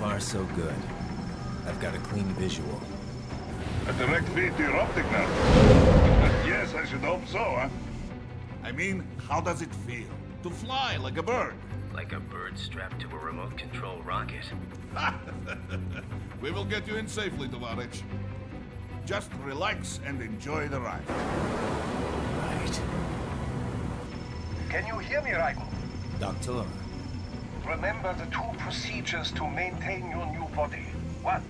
far, so good. I've got a clean visual. A direct feed to your optic nerve. Yes, I should hope so, huh? I mean, how does it feel? To fly like a bird? Like a bird strapped to a remote control rocket. We will get you in safely, Tovarich. Just relax and enjoy the ride. Right. Can you hear me, Raiko? Doctor. Remember the two procedures to maintain your new body. 1.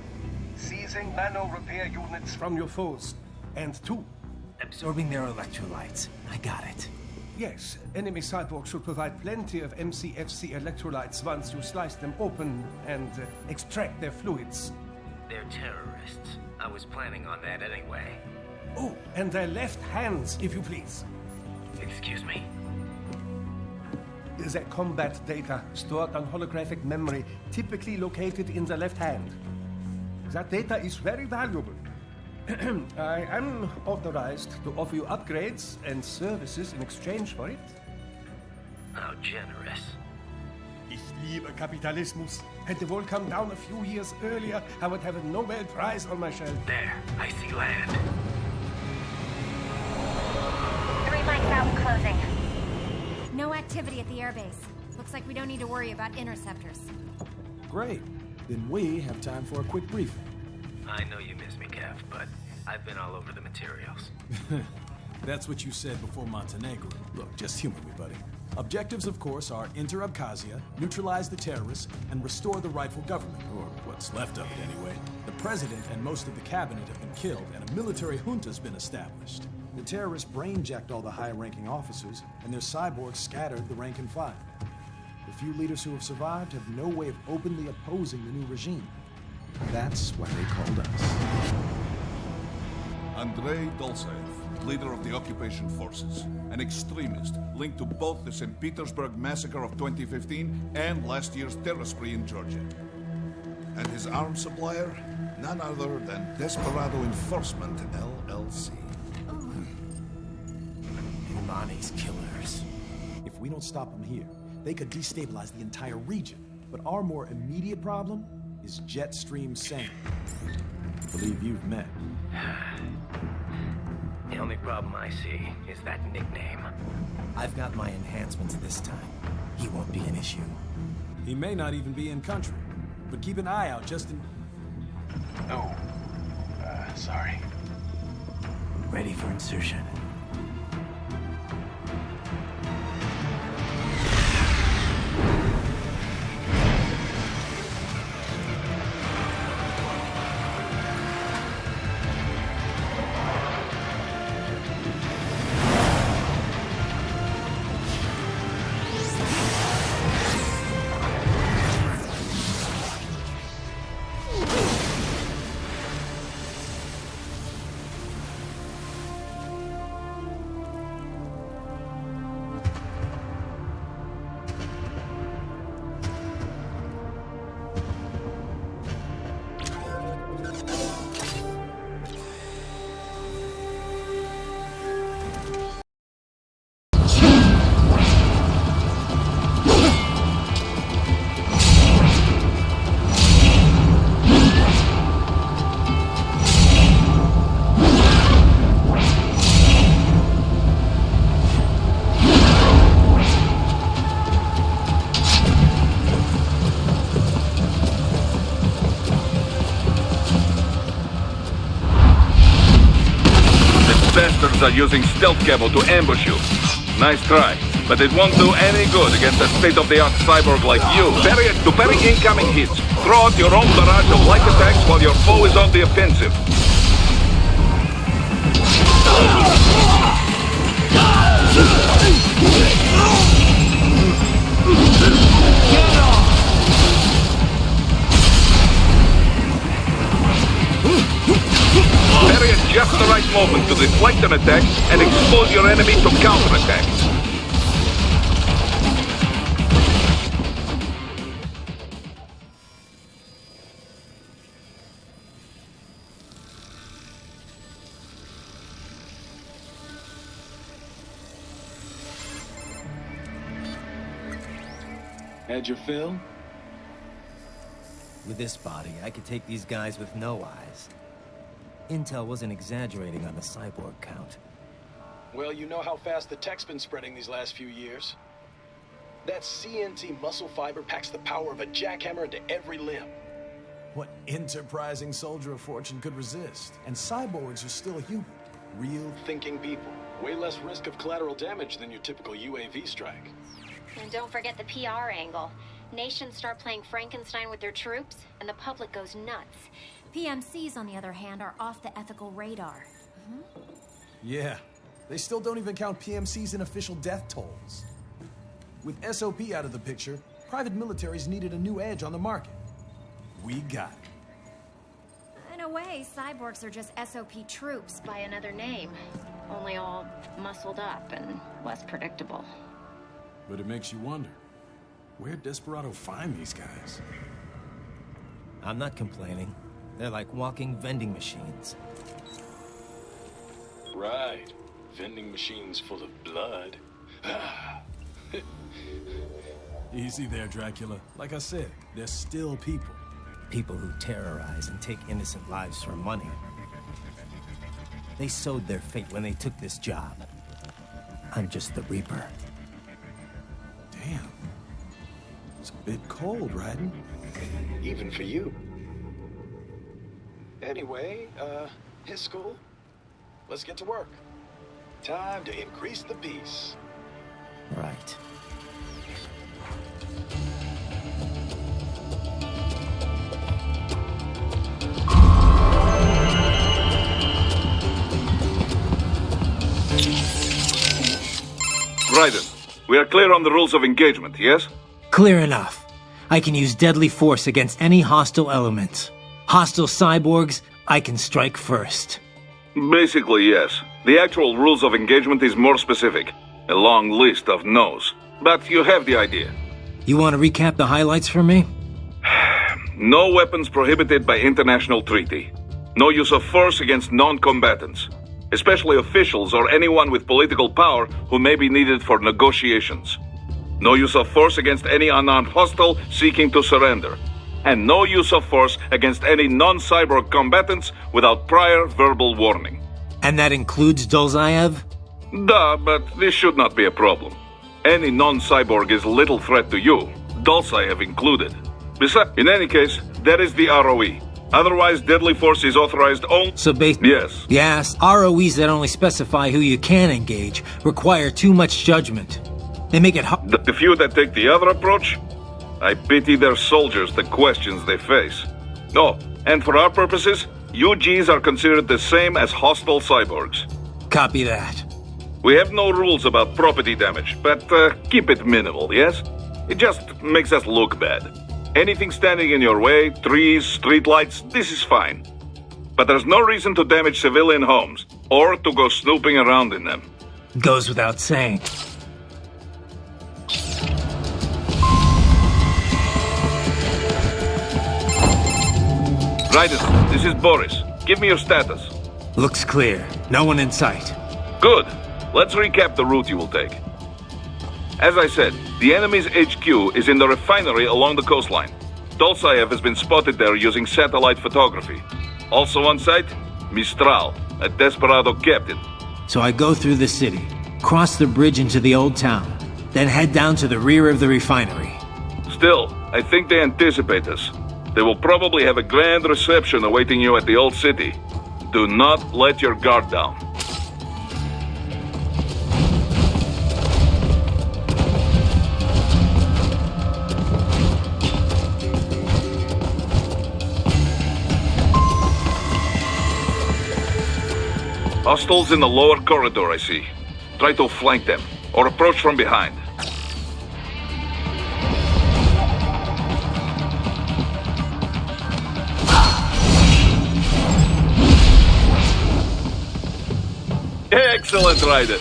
Seizing nano repair units from your foes. And 2. Absorbing their electrolytes. I got it. Yes, enemy cyborgs should provide plenty of MCFC electrolytes once you slice them open and extract their fluids. They're terrorists. I was planning on that anyway. Oh, and their left hands, if you please. Excuse me? Their combat data stored on holographic memory, typically located in the left hand. That data is very valuable. I am authorized to offer you upgrades and services in exchange for it. How generous. Ich liebe Kapitalismus. Had the wall come down a few years earlier, I would have a Nobel Prize on my shelf. There, I see land. 3 mics out and closing. No activity at the airbase. Looks like we don't need to worry about interceptors. Great. Then we have time for a quick briefing. I know you miss me, Kev, but I've been all over the materials. That's what you said before Montenegro. Look, just humor me, buddy. Objectives, of course, are enter Abkhazia, neutralize the terrorists, and restore the rightful government, or what's left of it anyway. The president and most of the cabinet have been killed, and a military junta's been established. The terrorists brain-jacked all the high-ranking officers, and their cyborgs scattered the rank and file. The few leaders who have survived have no way of openly opposing the new regime. That's why they called us. Andrei Dolzaev, leader of the occupation forces, an extremist linked to both the St. Petersburg massacre of 2015 and last year's terror spree in Georgia. And his arms supplier, none other than Desperado Enforcement, LLC. Imani's killers. If we don't stop them here, they could destabilize the entire region. But our more immediate problem is Jetstream Sam. I believe you've met. The only problem I see is that nickname. I've got my enhancements this time. He won't be an issue. He may not even be in country, but keep an eye out just in... Oh, sorry. Ready for insertion. Bastards are using stealth cable to ambush you. Nice try, but it won't do any good against a state-of-the-art cyborg like you. To parry incoming hits, throw out your own barrage of light attacks while your foe is on the offensive. Parry at just the right moment to deflect an attack and expose your enemy to counterattacks. Had your fill? With this body, I could take these guys with no eyes. Intel wasn't exaggerating on the cyborg count. Well, you know how fast the tech's been spreading these last few years. That CNC muscle fiber packs the power of a jackhammer into every limb. What enterprising soldier of fortune could resist? And cyborgs are still human. Real Thinking people. Way less risk of collateral damage than your typical UAV strike. And don't forget the PR angle. Nations start playing Frankenstein with their troops, and the public goes nuts. PMCs, on the other hand, are off the ethical radar. Yeah. They still don't even count PMCs in official death tolls. With SOP out of the picture, private militaries needed a new edge on the market. We got it. In a way, cyborgs are just SOP troops by another name. Only all muscled up and less predictable. But it makes you wonder, where'd Desperado find these guys? I'm not complaining. They're like walking vending machines. Right. Vending machines full of blood. Easy there, Dracula. Like I said, they're still people. People who terrorize and take innocent lives for money. They sowed their fate when they took this job. I'm just the Reaper. Damn. It's a bit cold, Raiden. Even for you. Anyway, his school. Let's get to work. Time to increase the peace. Right. Raiden, we are clear on the rules of engagement, yes? Clear enough. I can use deadly force against any hostile elements. Hostile cyborgs, I can strike first. Basically, yes. The actual rules of engagement is more specific. A long list of no's. But you have the idea. You want to recap the highlights for me? No weapons prohibited by international treaty. No use of force against non-combatants, especially officials or anyone with political power who may be needed for negotiations. No use of force against any unarmed hostile seeking to surrender. And no use of force against any non-cyborg combatants without prior verbal warning. And that includes Dolzaev? Duh, but this should not be a problem. Any non-cyborg is little threat to you, Dolzaev included. Besides, in any case, that is the ROE. Otherwise, deadly force is authorized only... So Yes. Yes, ROEs that only specify who you can engage require too much judgment. They make it hard... The few that take the other approach? I pity their soldiers the questions they face. Oh, and for our purposes, UGs are considered the same as hostile cyborgs. Copy that. We have no rules about property damage, but keep it minimal, yes? It just makes us look bad. Anything standing in your way, trees, streetlights, this is fine. But there's no reason to damage civilian homes, or to go snooping around in them. Goes without saying. Raiden, this is Boris. Give me your status. Looks clear. No one in sight. Good. Let's recap the route you will take. As I said, the enemy's HQ is in the refinery along the coastline. Dolzaev has been spotted there using satellite photography. Also on site, Mistral, a Desperado captain. So I go through the city, cross the bridge into the old town, then head down to the rear of the refinery. Still, I think they anticipate us. They will probably have a grand reception awaiting you at the old city. Do not let your guard down. Hostiles in the lower corridor, I see. Try to flank them, or approach from behind. Excellent, Raiden.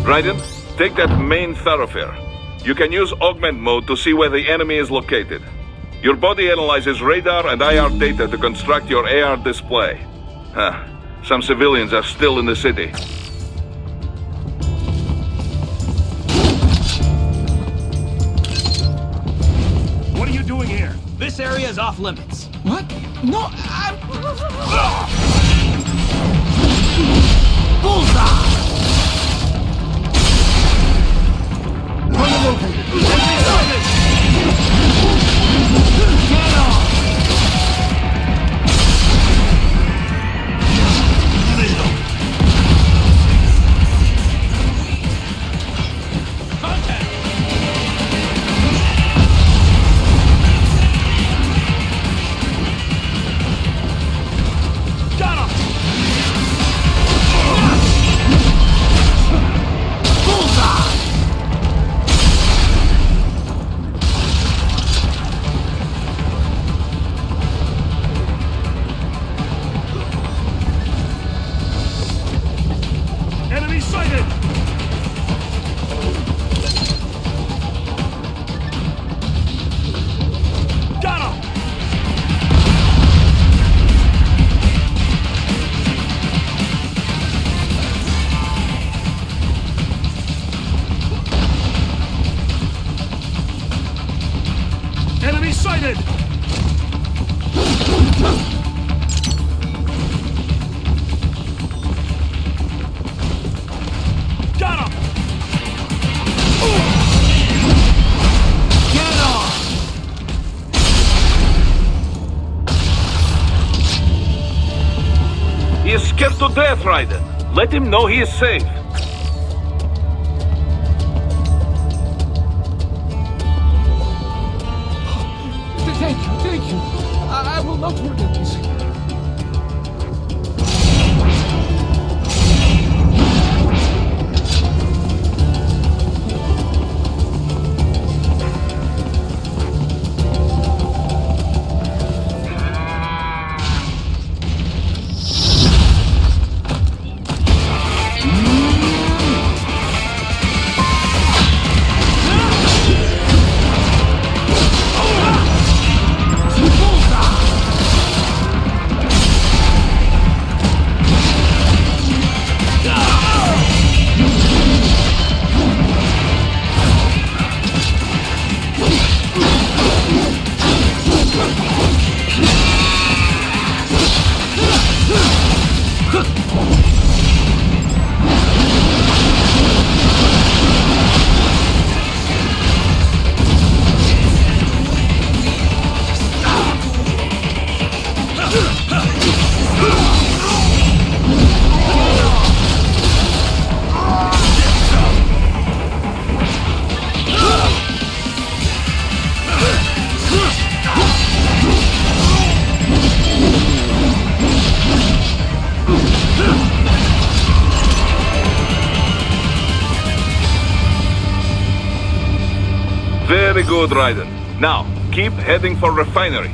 Raiden, take that main thoroughfare. You can use augment mode to see where the enemy is located. Your body analyzes radar and IR data to construct your AR display. Some civilians are still in the city. is off limits. What? No, I'm... Bullseye! Get off! Contact! Got him! Bullseye! Enemy sighted! Got him! Enemy sighted! Got him! Get off! He is scared to death, Raiden. Let him know he is safe. Thank you. I will not forget this. Very good, Raiden. Now, keep heading for refinery.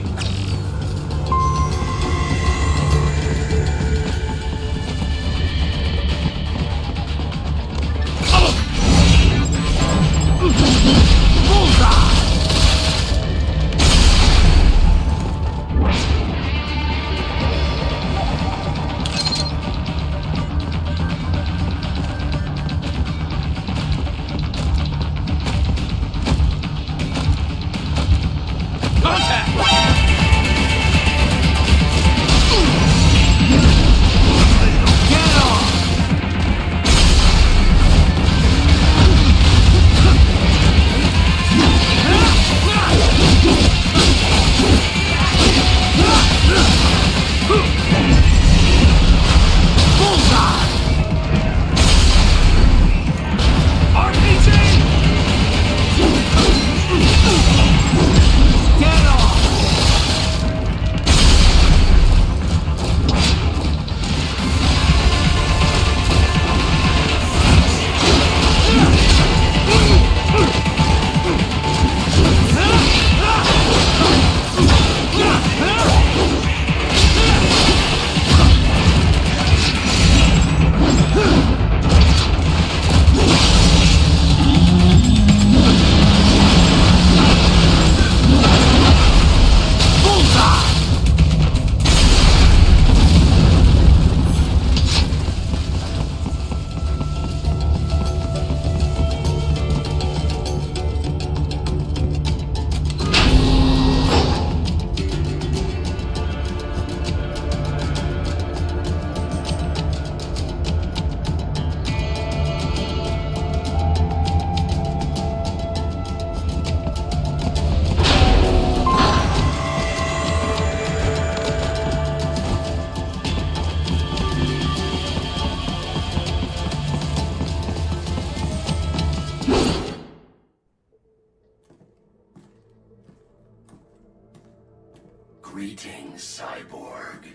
Greetings, cyborg.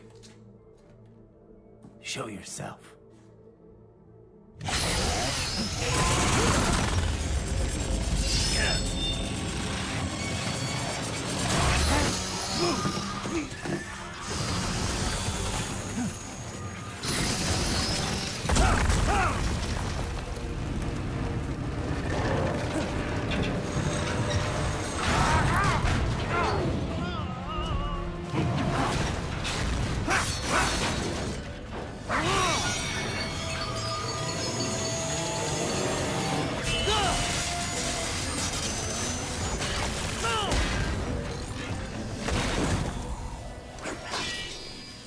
Show yourself.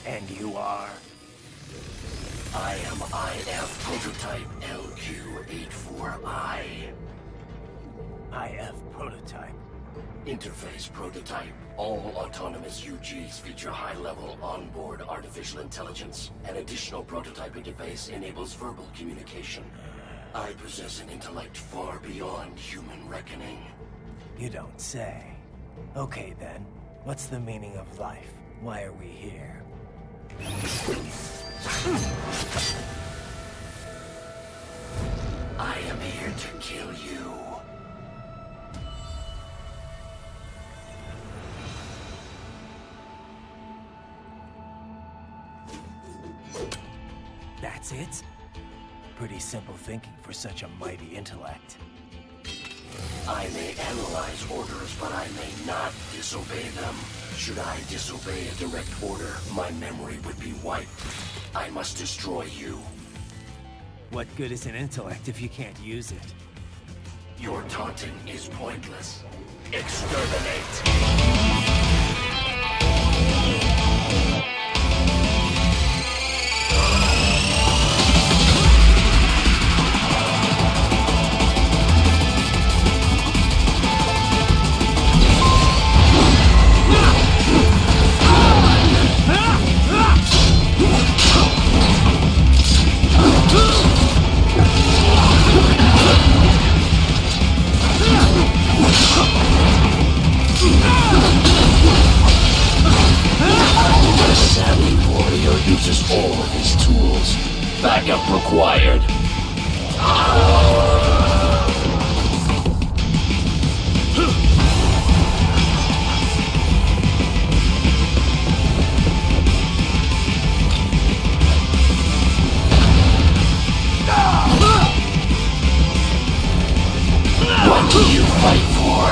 And you are? I am IF prototype LQ84I. IF prototype. Interface prototype. All autonomous UGs feature high-level onboard artificial intelligence. An additional prototype interface enables verbal communication. I possess an intellect far beyond human reckoning. You don't say. Okay then, what's the meaning of life? Why are we here? I am here to kill you. That's it? Pretty simple thinking for such a mighty intellect. I may analyze orders, but I may not disobey them. Should I disobey a direct order, my memory would be wiped. I must destroy you. What good is an intellect if you can't use it? Your taunting is pointless. Exterminate! Uses all of his tools. Backup required. What do you fight for?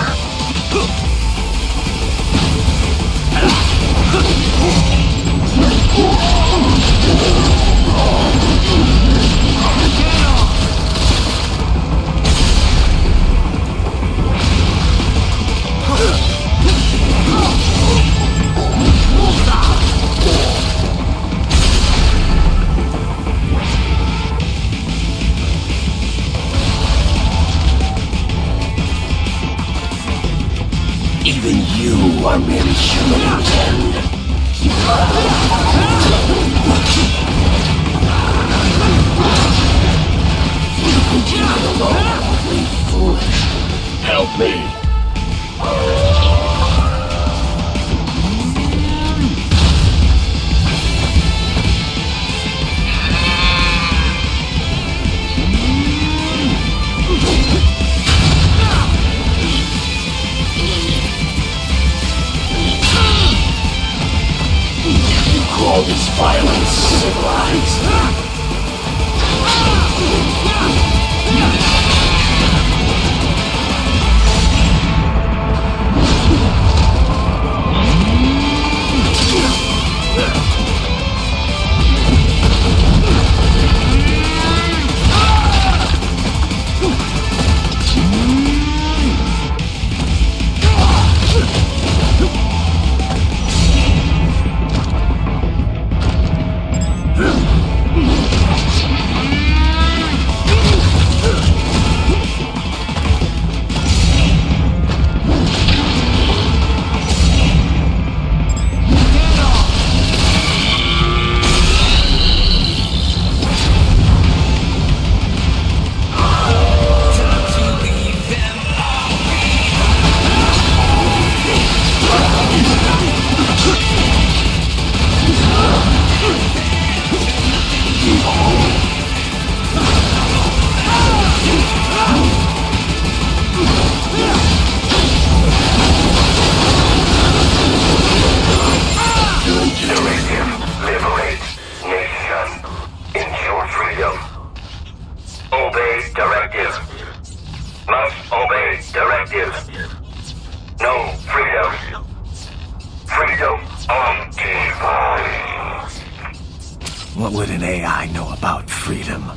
Even you are merely human in the end. You continue alone, utterly foolish. Help me! Call this violence civilized? What would an AI know about freedom?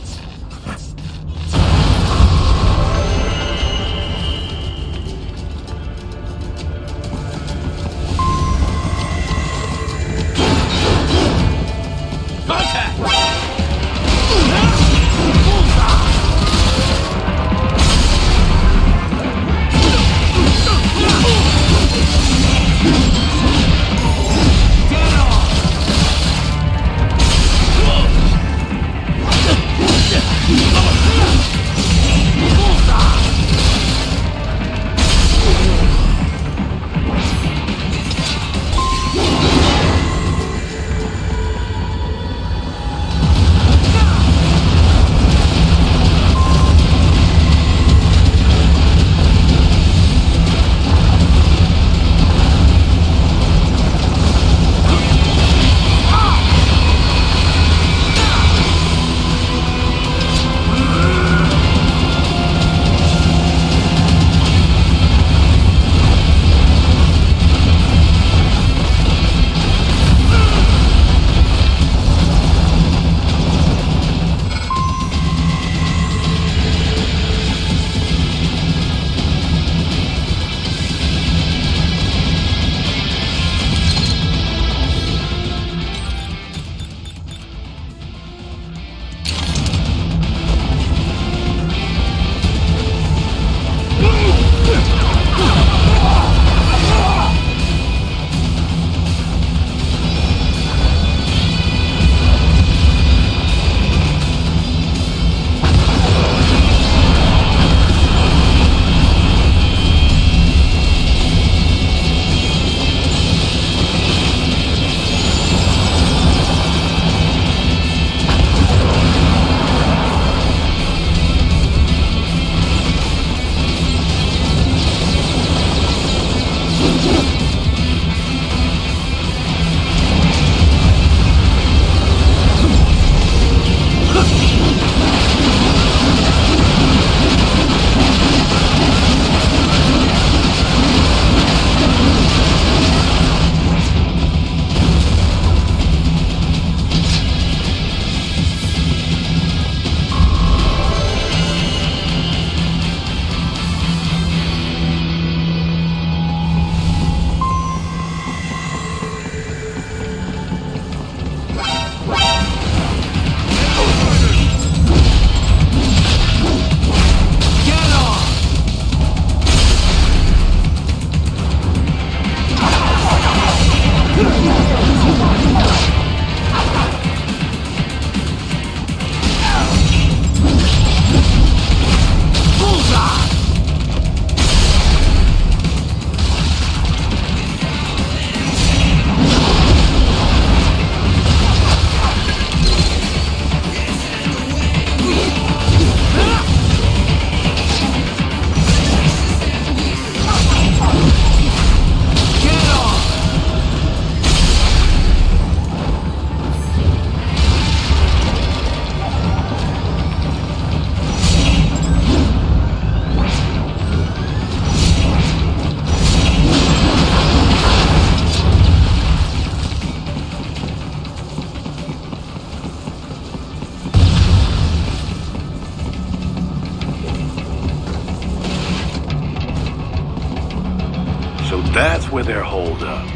That's where they're holed up.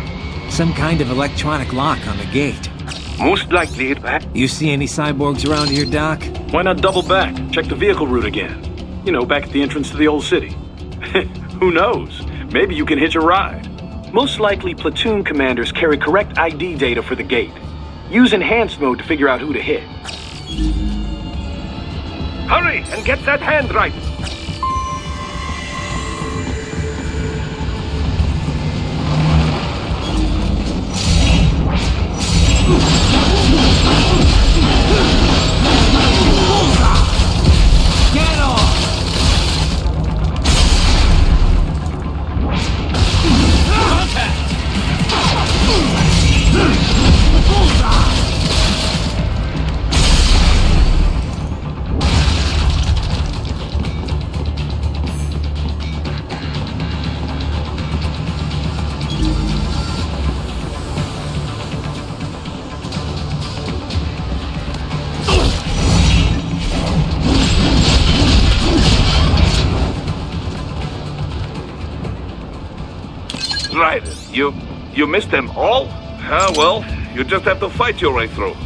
Some kind of electronic lock on the gate. Most likely it back. You see any cyborgs around here, Doc? Why not double back? Check the vehicle route again. You know, back at the entrance to the old city. Who knows? Maybe you can hitch a ride. Most likely platoon commanders carry correct ID data for the gate. Use enhanced mode to figure out who to hit. Hurry and get that hand right. Get off! Raiden, you missed them all? Ah, well, you just have to fight your way through.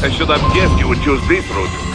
I should have guessed you would choose this route.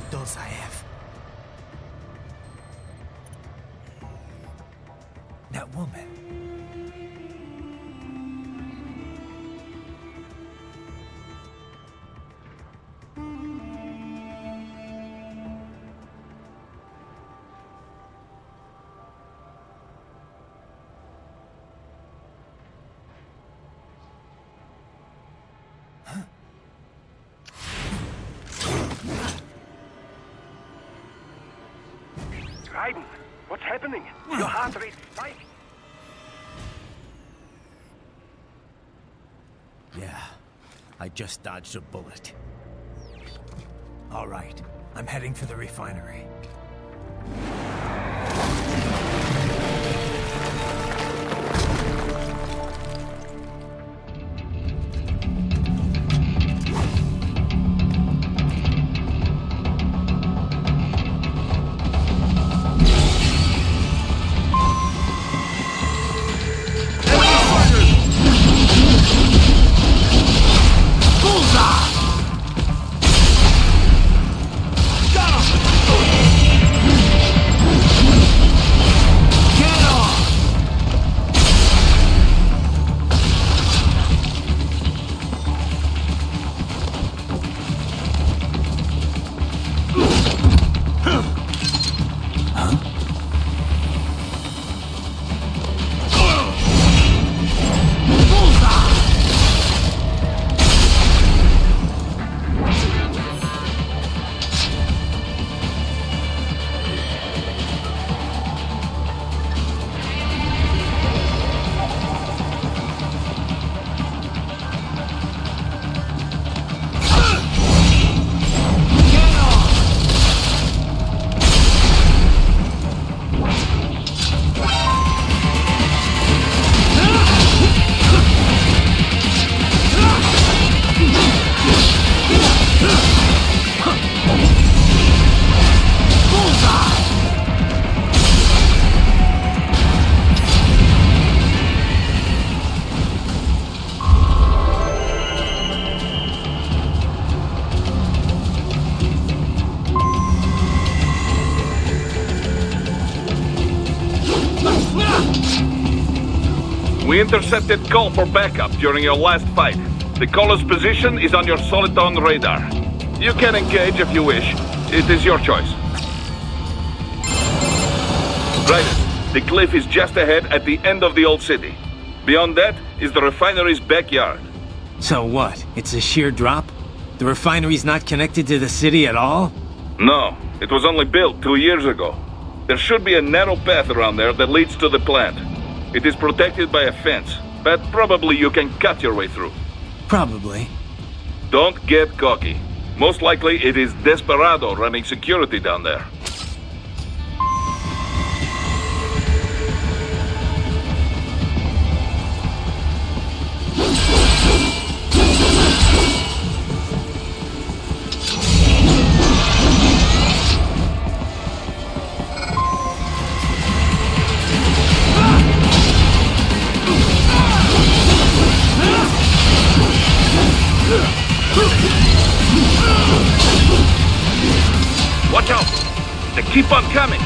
Those I have. That woman. Raiden, what's happening? Your heart rate spiked. Yeah, I just dodged a bullet. All right, I'm heading for the refinery. Got him! We intercepted call for backup during your last fight. The caller's position is on your Soliton radar. You can engage if you wish. It is your choice. Right, the cliff is just ahead at the end of the old city. Beyond that is the refinery's backyard. So what? It's a sheer drop? The refinery's not connected to the city at all? No, it was only built 2 years ago. There should be a narrow path around there that leads to the plant. It is protected by a fence, but probably you can cut your way through. Probably. Don't get cocky. Most likely it is Desperado running security down there. Watch out! They keep on coming!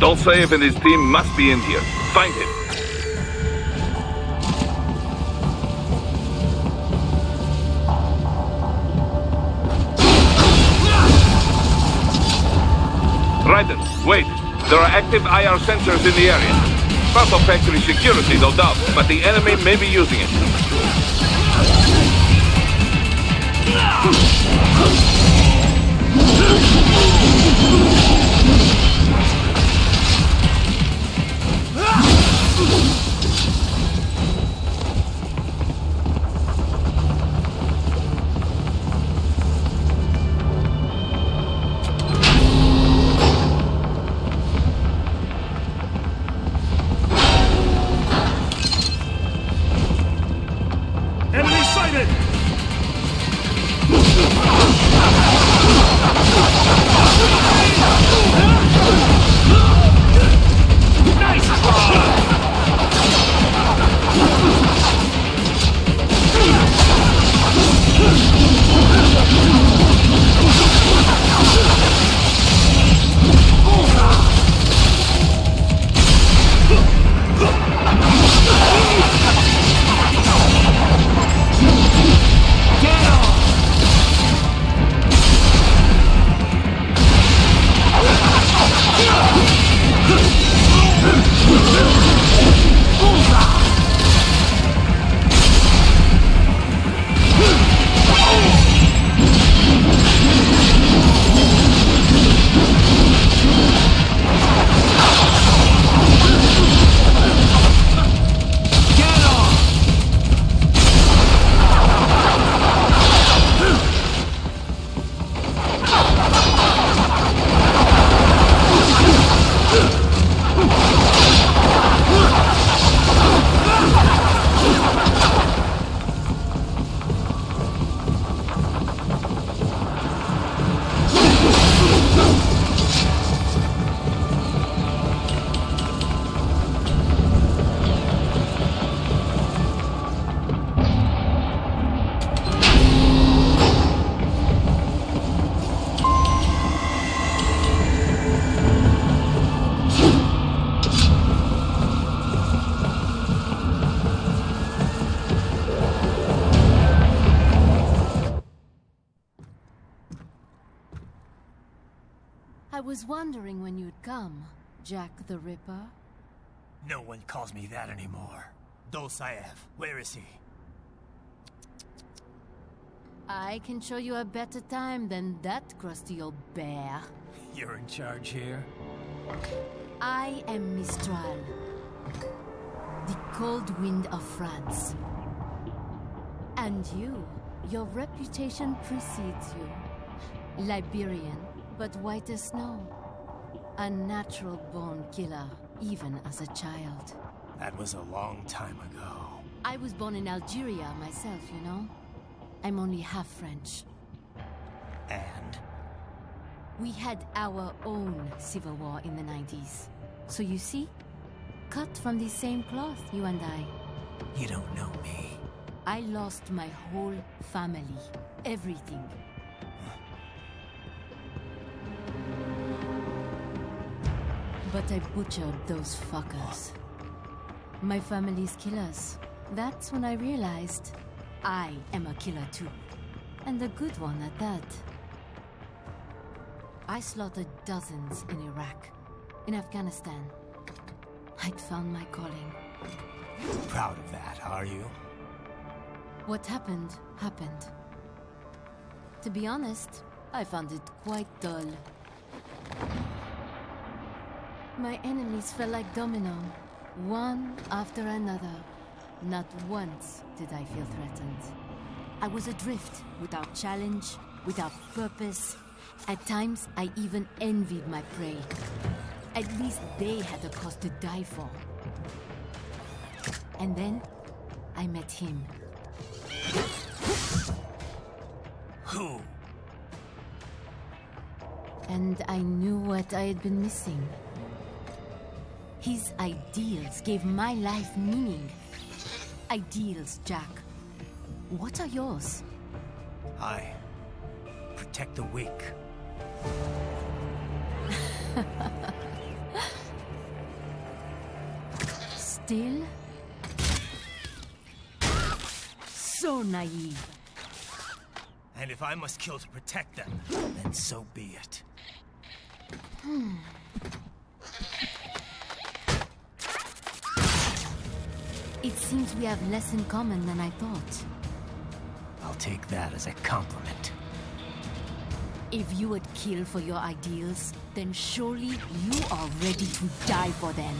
Dolsaev and his team must be in here. Find him. Raiden, wait. There are active IR sensors in the area. Part of factory security, no doubt, but the enemy may be using it. Enemy sighted! I was wondering when you'd come, Jack the Ripper. No one calls me that anymore. Dolsaev, where is he? I can show you a better time than that crusty old bear. You're in charge here? I am Mistral, the cold wind of France. And you, your reputation precedes you. Liberian, but white as snow. A natural-born killer, even as a child. That was a long time ago. I was born in Algeria myself, you know? I'm only half French. And? We had our own civil war in the 90s. So you see? Cut from the same cloth, you and I. You don't know me. I lost my whole family. Everything. But I butchered those fuckers. My family's killers. That's when I realized I am a killer too. And a good one at that. I slaughtered dozens in Iraq, in Afghanistan. I'd found my calling. Proud of that, are you? What happened, happened. To be honest, I found it quite dull. My enemies fell like domino, one after another. Not once did I feel threatened. I was adrift, without challenge, without purpose. At times, I even envied my prey. At least they had a cause to die for. And then, I met him. Who? And I knew what I had been missing. His ideals gave my life meaning. Ideals, Jack. What are yours? I protect the weak. Still? So naive. And if I must kill to protect them, then so be it. It seems we have less in common than I thought. I'll take that as a compliment. If you would kill for your ideals, then surely you are ready to die for them.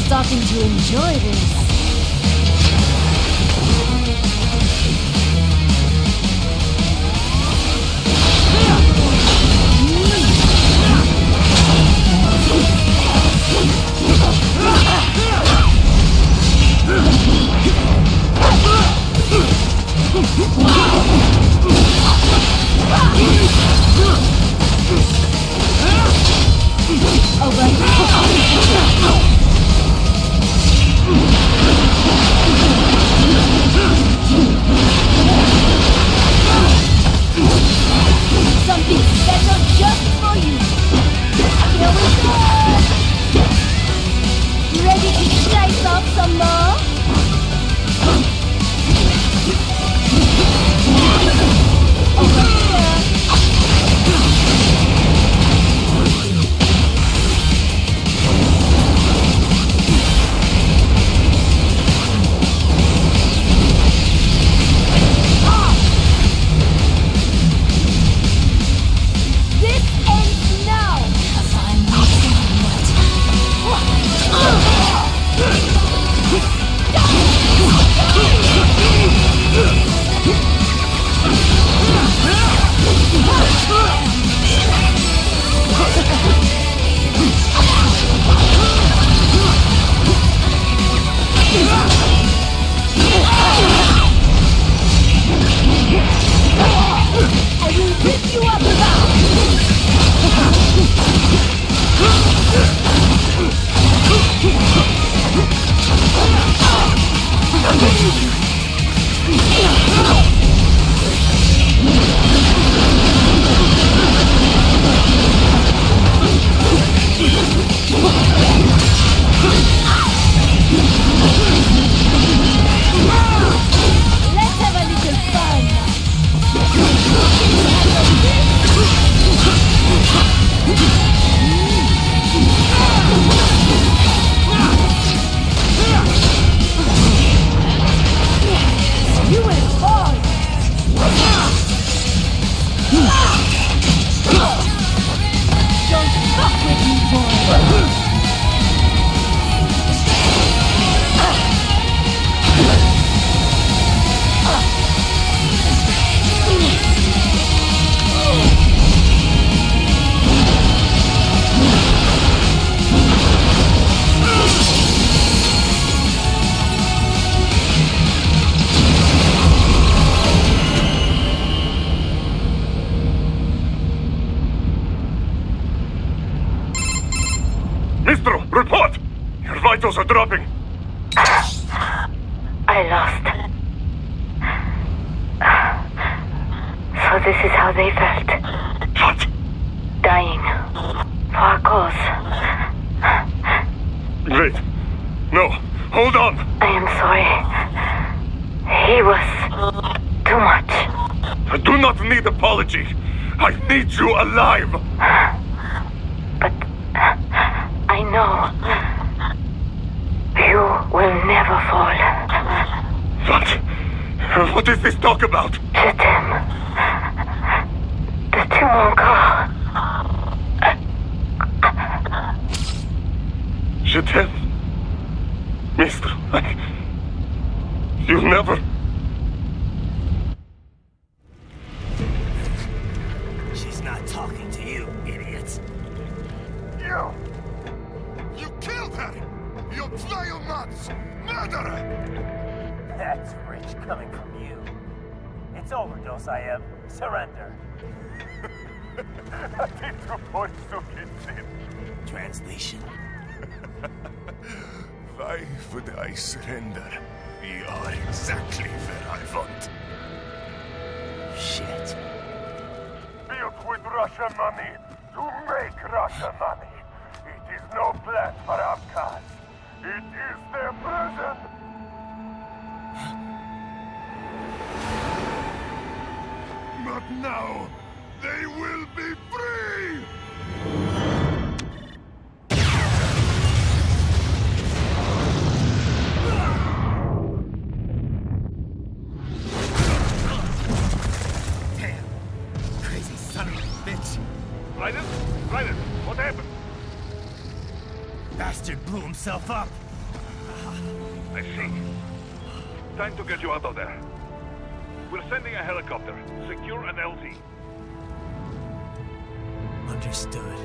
Starting to enjoy this. Oh, vitals are dropping. I lost. So this is how they felt. What? Dying. For a cause. Wait. No. Hold on. I am sorry. He was too much. I do not need apology. I need you alive. But I know you will never fall. What? What is this talk about? Je t'aime. De tout mon corps. Je t'aime. Mister, you never... She's not talking to you, idiot. You killed her! You vile nuts! Murderer! That's rich coming from you. It's overdose, I am. Surrender. Translation. Why would I surrender? You are exactly where I want. Shit. Built with Russian money to make Russian money. It is no plan for outcasts. It is their prison. But now, they will be free! Damn. Crazy son of a bitch. Raiden? What happened? Bastard blew himself up. I see. Time to get you out of there. We're sending a helicopter. Secure an LZ. Understood.